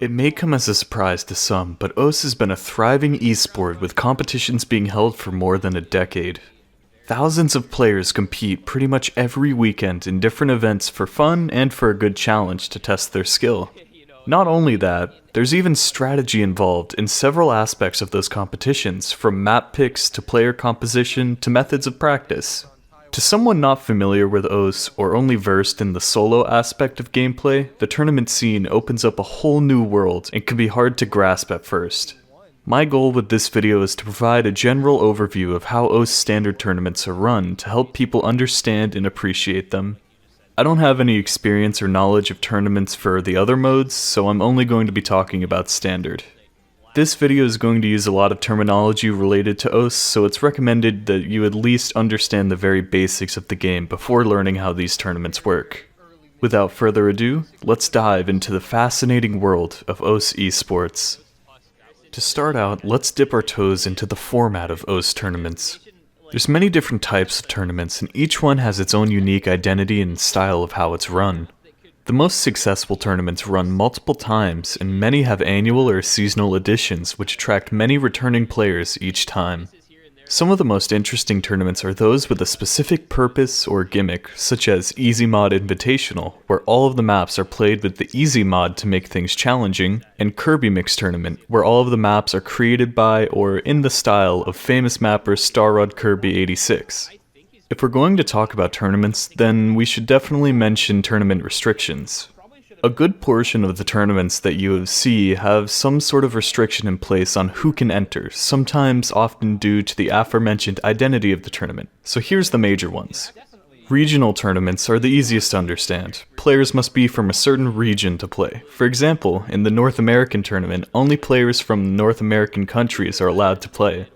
It may come as a surprise to some, but OS has been a thriving esport with competitions being held for more than a decade. Thousands of players compete pretty much every weekend in different events for fun and for a good challenge to test their skill. Not only that, there's even strategy involved in several aspects of those competitions, from map picks to player composition to methods of practice. To someone not familiar with OS or only versed in the solo aspect of gameplay, the tournament scene opens up a whole new world and can be hard to grasp at first. My goal with this video is to provide a general overview of how OS standard tournaments are run to help people understand and appreciate them. I don't have any experience or knowledge of tournaments for the other modes, so I'm only going to be talking about standard. This video is going to use a lot of terminology related to OS, so it's recommended that you at least understand the very basics of the game before learning how these tournaments work. Without further ado, let's dive into the fascinating world of OS esports. To start out, let's dip our toes into the format of OS tournaments. There's many different types of tournaments, and each one has its own unique identity and style of how it's run. The most successful tournaments run multiple times, and many have annual or seasonal editions which attract many returning players each time. Some of the most interesting tournaments are those with a specific purpose or gimmick, such as Easy Mod Invitational, where all of the maps are played with the Easy Mod to make things challenging, and Kirby Mix Tournament, where all of the maps are created by or in the style of famous mapper Starrod Kirby 86. If we're going to talk about tournaments, then we should definitely mention tournament restrictions. A good portion of the tournaments that you see have some sort of restriction in place on who can enter, sometimes often due to the aforementioned identity of the tournament. So here's the major ones. Regional tournaments are the easiest to understand. Players must be from a certain region to play. For example, in the North American tournament, only players from North American countries are allowed to play.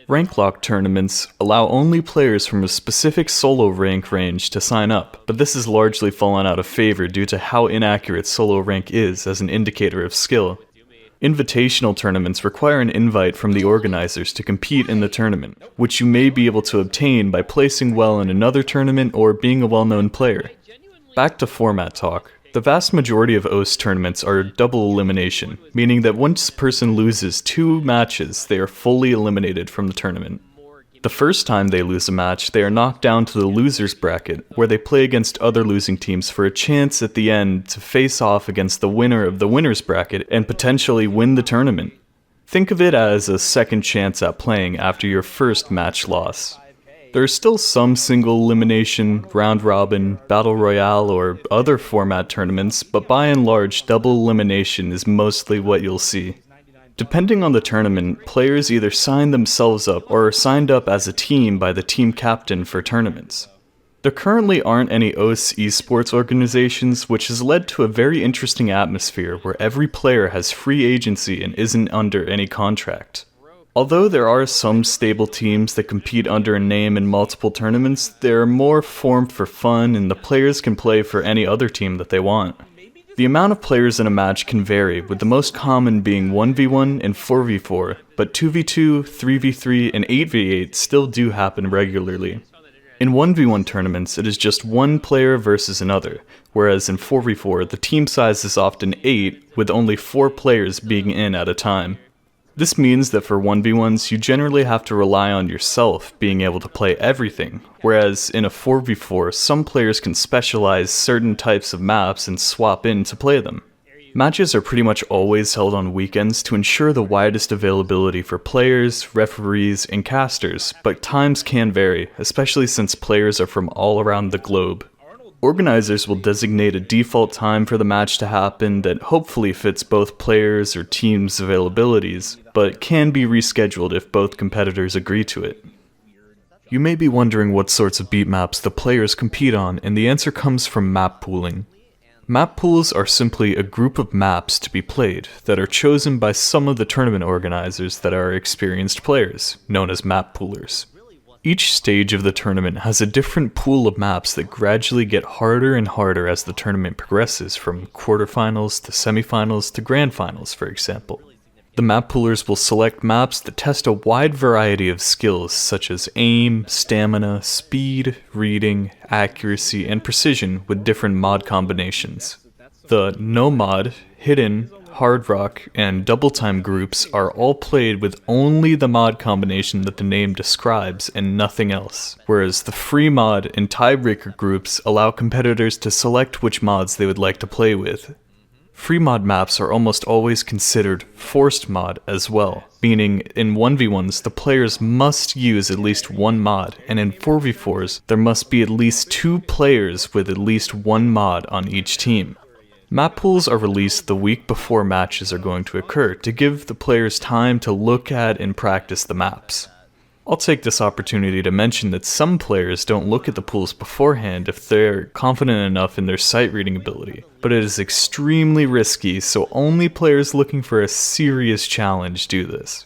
Rank lock tournaments allow only players from a specific solo rank range to sign up, but this has largely fallen out of favor due to how inaccurate solo rank is as an indicator of skill. Invitational tournaments require an invite from the organizers to compete in the tournament, which you may be able to obtain by placing well in another tournament or being a well-known player. Back to format talk. The vast majority of OS tournaments are double elimination, meaning that once a person loses 2 matches, they are fully eliminated from the tournament. The first time they lose a match, they are knocked down to the losers bracket, where they play against other losing teams for a chance at the end to face off against the winner of the winners bracket and potentially win the tournament. Think of it as a second chance at playing after your first match loss. There are still some single elimination, round robin, battle royale, or other format tournaments, but by and large, double elimination is mostly what you'll see. Depending on the tournament, players either sign themselves up or are signed up as a team by the team captain for tournaments. There currently aren't any OS esports organizations, which has led to a very interesting atmosphere where every player has free agency and isn't under any contract. Although there are some stable teams that compete under a name in multiple tournaments, they're more formed for fun and the players can play for any other team that they want. The amount of players in a match can vary, with the most common being 1v1 and 4v4, but 2v2, 3v3, and 8v8 still do happen regularly. In 1v1 tournaments, it is just one player versus another, whereas in 4v4, the team size is often 8, with only 4 players being in at a time. This means that for 1v1s, you generally have to rely on yourself being able to play everything, whereas in a 4v4, some players can specialize certain types of maps and swap in to play them. Matches are pretty much always held on weekends to ensure the widest availability for players, referees, and casters, but times can vary, especially since players are from all around the globe. Organizers will designate a default time for the match to happen that hopefully fits both players' or teams' availabilities, but can be rescheduled if both competitors agree to it. You may be wondering what sorts of beat maps the players compete on, and the answer comes from map pooling. Map pools are simply a group of maps to be played that are chosen by some of the tournament organizers that are experienced players, known as map poolers. Each stage of the tournament has a different pool of maps that gradually get harder and harder as the tournament progresses, from quarterfinals to semifinals to grand finals, for example. The map poolers will select maps that test a wide variety of skills such as aim, stamina, speed, reading, accuracy, and precision with different mod combinations. The no mod, hidden, Hard Rock, and Double Time groups are all played with only the mod combination that the name describes and nothing else, whereas the free mod and tiebreaker groups allow competitors to select which mods they would like to play with. Free mod maps are almost always considered forced mod as well, meaning in 1v1s the players must use at least one mod, and in 4v4s there must be at least 2 players with at least one mod on each team. Map pools are released the week before matches are going to occur to give the players time to look at and practice the maps. I'll take this opportunity to mention that some players don't look at the pools beforehand if they're confident enough in their sight reading ability, but it is extremely risky, so only players looking for a serious challenge do this.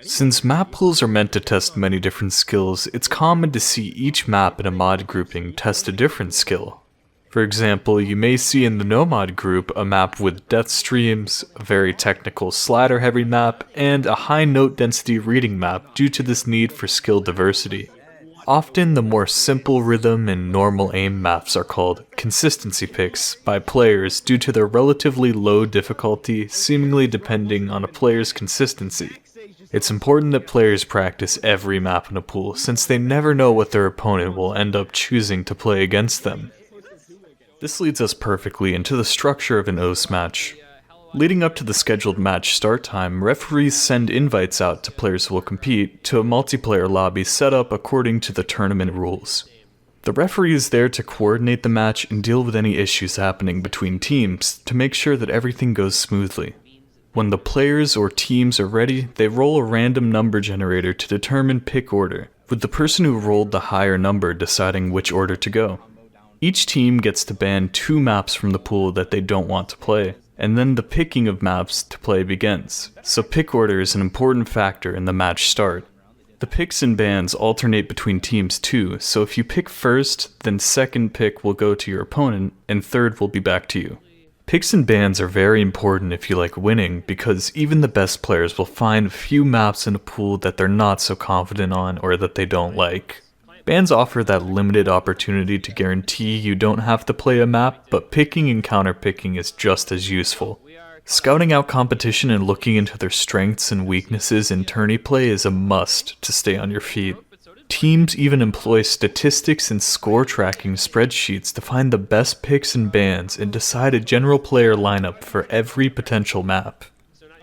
Since map pools are meant to test many different skills, it's common to see each map in a mod grouping test a different skill. For example, you may see in the no-mod group a map with death streams, a very technical slider-heavy map, and a high note density reading map due to this need for skill diversity. Often the more simple rhythm and normal aim maps are called consistency picks by players due to their relatively low difficulty, seemingly depending on a player's consistency. It's important that players practice every map in a pool since they never know what their opponent will end up choosing to play against them. This leads us perfectly into the structure of an OS match. Leading up to the scheduled match start time, referees send invites out to players who will compete to a multiplayer lobby set up according to the tournament rules. The referee is there to coordinate the match and deal with any issues happening between teams to make sure that everything goes smoothly. When the players or teams are ready, they roll a random number generator to determine pick order, with the person who rolled the higher number deciding which order to go. Each team gets to ban 2 maps from the pool that they don't want to play, and then the picking of maps to play begins, so pick order is an important factor in the match start. The picks and bans alternate between teams too, so if you pick first, then second pick will go to your opponent, and third will be back to you. Picks and bans are very important if you like winning, because even the best players will find a few maps in a pool that they're not so confident on or that they don't like. Bans offer that limited opportunity to guarantee you don't have to play a map, but picking and counterpicking is just as useful. Scouting out competition and looking into their strengths and weaknesses in tourney play is a must to stay on your feet. Teams even employ statistics and score tracking spreadsheets to find the best picks and bans and decide a general player lineup for every potential map.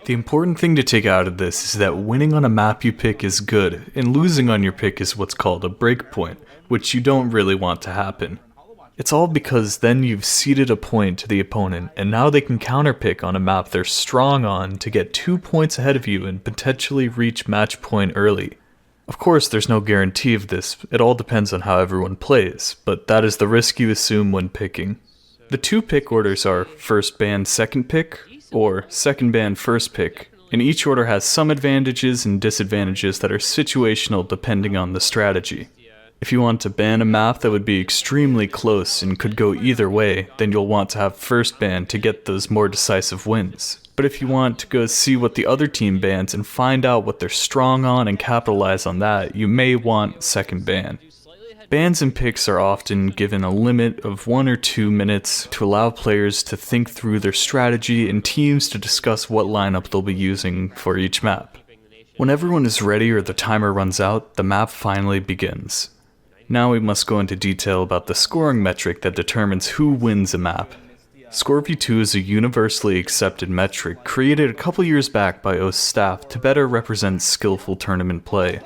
The important thing to take out of this is that winning on a map you pick is good, and losing on your pick is what's called a breakpoint, which you don't really want to happen. It's all because then you've ceded a point to the opponent, and now they can counterpick on a map they're strong on to get 2 points ahead of you and potentially reach match point early. Of course, there's no guarantee of this, it all depends on how everyone plays, but that is the risk you assume when picking. The 2 pick orders are first ban, second pick, or second ban, first pick, and each order has some advantages and disadvantages that are situational depending on the strategy. If you want to ban a map that would be extremely close and could go either way, then you'll want to have first ban to get those more decisive wins. But if you want to go see what the other team bans and find out what they're strong on and capitalize on that, you may want second ban. Bans and picks are often given a limit of 1 or 2 minutes to allow players to think through their strategy and teams to discuss what lineup they'll be using for each map. When everyone is ready or the timer runs out, the map finally begins. Now we must go into detail about the scoring metric that determines who wins a map. Score v2 is a universally accepted metric created a couple years back by OS staff to better represent skillful tournament play.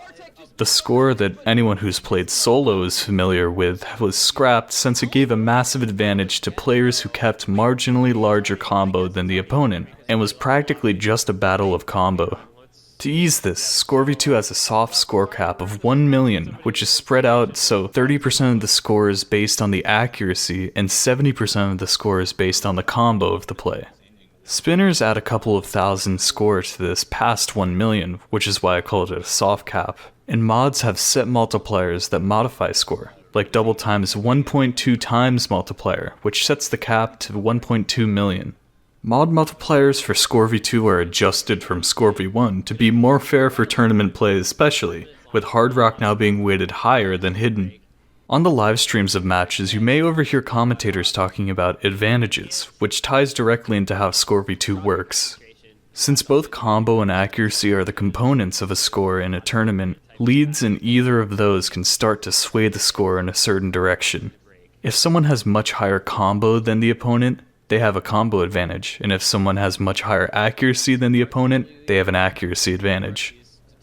The score that anyone who's played solo is familiar with was scrapped since it gave a massive advantage to players who kept marginally larger combo than the opponent, and was practically just a battle of combo. To ease this, Score v2 has a soft score cap of 1 million, which is spread out so 30% of the score is based on the accuracy and 70% of the score is based on the combo of the play. Spinners add a couple of thousand score to this past 1 million, which is why I called it a soft cap. And mods have set multipliers that modify score, like Double Time's 1.2 times multiplier, which sets the cap to 1.2 million. Mod multipliers for Score v2 are adjusted from Score v1 to be more fair for tournament play especially, with Hard Rock now being weighted higher than Hidden. On the live streams of matches, you may overhear commentators talking about advantages, which ties directly into how Score v2 works. Since both combo and accuracy are the components of a score in a tournament, leads in either of those can start to sway the score in a certain direction. If someone has much higher combo than the opponent, they have a combo advantage, and if someone has much higher accuracy than the opponent, they have an accuracy advantage.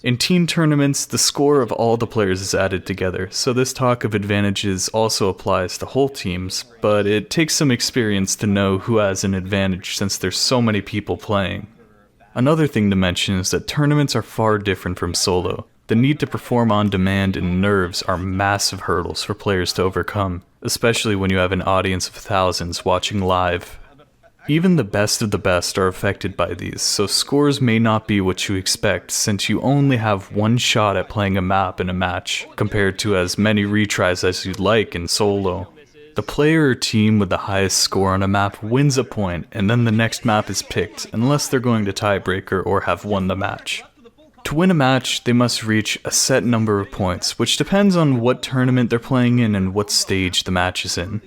In team tournaments, the score of all the players is added together, so this talk of advantages also applies to whole teams, but it takes some experience to know who has an advantage since there's so many people playing. Another thing to mention is that tournaments are far different from solo. The need to perform on demand and nerves are massive hurdles for players to overcome, especially when you have an audience of thousands watching live. Even the best of the best are affected by these, so scores may not be what you expect since you only have one shot at playing a map in a match, compared to as many retries as you'd like in solo. The player or team with the highest score on a map wins a point, and then the next map is picked, unless they're going to tiebreaker or have won the match. To win a match, they must reach a set number of points, which depends on what tournament they're playing in and what stage the match is in.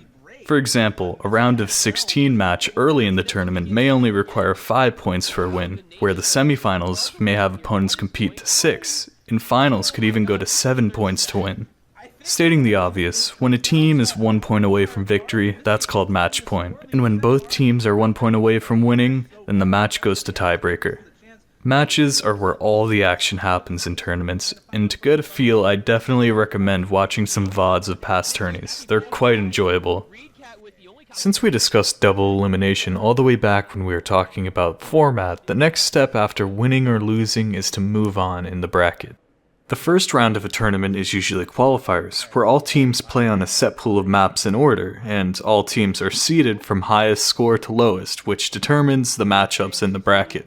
For example, a round of 16 match early in the tournament may only require 5 points for a win, where the semifinals may have opponents compete to 6, and finals could even go to 7 points to win. Stating the obvious, when a team is 1 point away from victory, that's called match point, and when both teams are 1 point away from winning, then the match goes to tiebreaker. Matches are where all the action happens in tournaments, and to get a feel, I definitely recommend watching some VODs of past tourneys. They're quite enjoyable. Since we discussed double elimination all the way back when we were talking about format, the next step after winning or losing is to move on in the bracket. The first round of a tournament is usually qualifiers, where all teams play on a set pool of maps in order, and all teams are seeded from highest score to lowest, which determines the matchups in the bracket.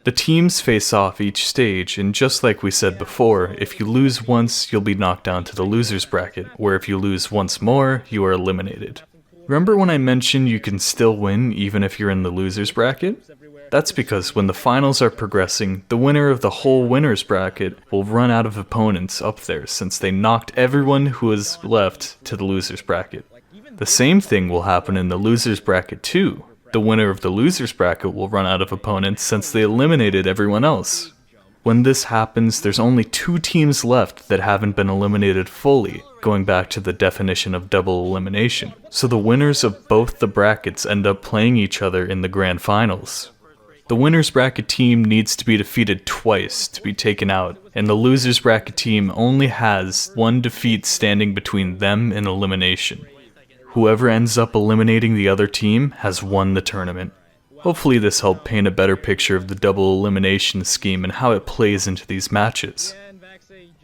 The teams face off each stage, and just like we said before, if you lose once, you'll be knocked down to the loser's bracket, where if you lose once more, you are eliminated. Remember when I mentioned you can still win even if you're in the loser's bracket? That's because when the finals are progressing, the winner of the whole winner's bracket will run out of opponents up there since they knocked everyone who was left to the loser's bracket. The same thing will happen in the loser's bracket too. The winner of the loser's bracket will run out of opponents since they eliminated everyone else. When this happens, there's only 2 teams left that haven't been eliminated fully, going back to the definition of double elimination. So the winners of both the brackets end up playing each other in the grand finals. The winner's bracket team needs to be defeated twice to be taken out, and the loser's bracket team only has 1 defeat standing between them and elimination. Whoever ends up eliminating the other team has won the tournament. Hopefully this helped paint a better picture of the double elimination scheme and how it plays into these matches.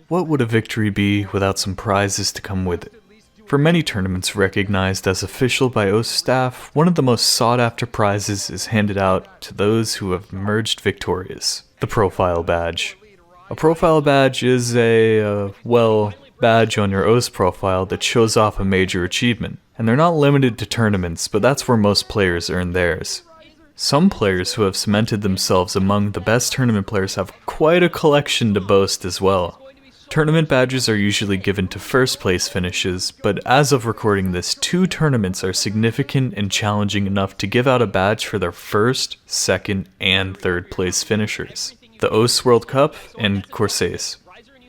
What would a victory be without some prizes to come with it? For many tournaments recognized as official by OS staff, one of the most sought after prizes is handed out to those who have emerged victorious, the Profile Badge. A Profile Badge is a, badge on your OS profile that shows off a major achievement, and they're not limited to tournaments, but that's where most players earn theirs. Some players who have cemented themselves among the best tournament players have quite a collection to boast as well. Tournament badges are usually given to first place finishes, but as of recording this, 2 tournaments are significant and challenging enough to give out a badge for their first, second, and third place finishers. The OS World Cup and Corsairs.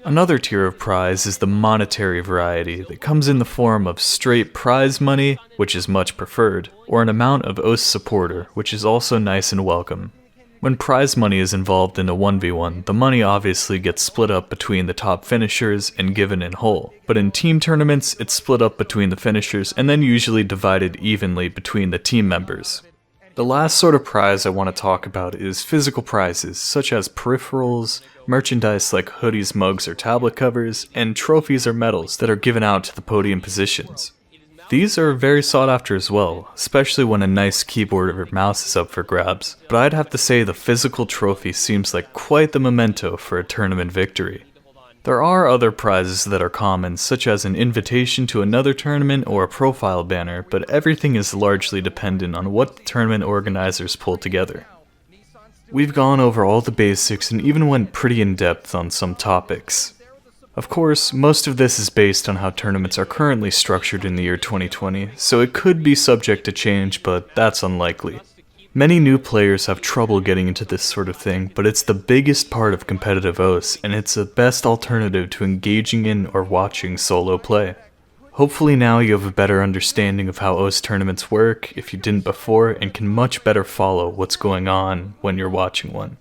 Another tier of prize is the monetary variety that comes in the form of straight prize money, which is much preferred, or an amount of OS supporter, which is also nice and welcome. When prize money is involved in a 1v1, the money obviously gets split up between the top finishers and given in whole, but in team tournaments it's split up between the finishers and then usually divided evenly between the team members. The last sort of prize I want to talk about is physical prizes, such as peripherals, merchandise like hoodies, mugs, or tablet covers, and trophies or medals that are given out to the podium positions. These are very sought after as well, especially when a nice keyboard or mouse is up for grabs, but I'd have to say the physical trophy seems like quite the memento for a tournament victory. There are other prizes that are common, such as an invitation to another tournament or a profile banner, but everything is largely dependent on what the tournament organizers pull together. We've gone over all the basics and even went pretty in depth on some topics. Of course, most of this is based on how tournaments are currently structured in the year 2020, so it could be subject to change, but that's unlikely. Many new players have trouble getting into this sort of thing, but it's the biggest part of competitive OS, and it's the best alternative to engaging in or watching solo play. Hopefully now you have a better understanding of how OS tournaments work, if you didn't before, and can much better follow what's going on when you're watching one.